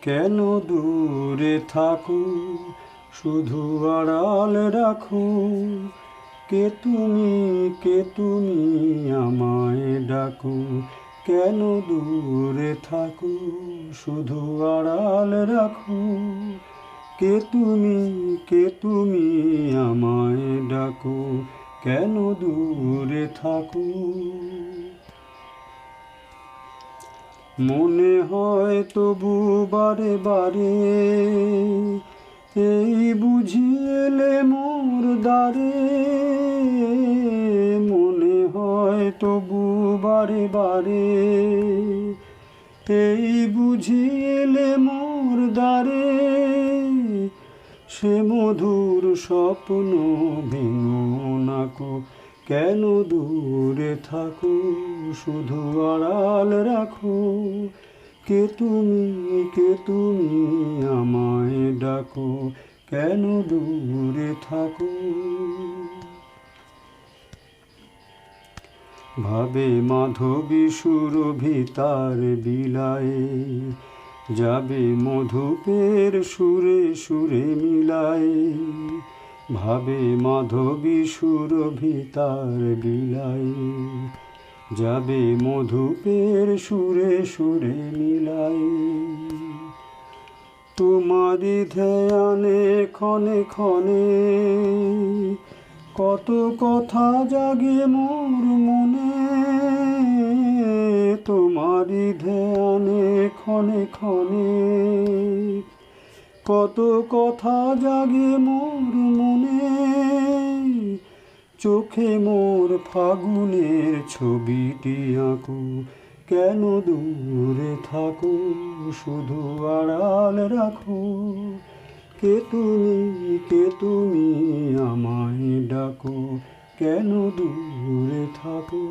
কেন দূরে থাকো, শুধু আড়াল রাখো। কে তুমি আমায় ডাকো। কেন দূরে থাকো, শুধু আড়াল রাখো। কে তুমি আমায় ডাকো। কেন দূরে থাকো। মনে হয় তবু বারে বারে, এই বুঝি এলে মোর দ্বারে। মনে হয় তবু বারে বারে, এই বুঝি এলে মোর দ্বারে। সে মধুর স্বপ্ন ভেঙো নাকো। কেন দূরে থাকো, শুধু আড়াল রাখো। কে তুমি আমায় ডাকো। কেন দূরে থাকো। ভাবে মাধবী সুরভি তার বিলায়ে, যাবে মধুপের সুরে সুরে মিলায়ে। ভাবে মাধবী সুরভি তার বিলায়ে, যাবে মধুপের সুরে সুরে মিলায়ে। তোমারি ধ্যানে ক্ষণে ক্ষণে, কত কথা জাগে মোর মনে। তোমারি ধ্যানে ক্ষণে ক্ষণে, কত কথা জাগে মোর মনে। চোখে মোর ফাগুনের ছবিটি আঁকো। কেন দূরে থাকো, শুধু আড়াল রাখো। কে তুমি আমায় ডাকো। কেন দূরে থাকো।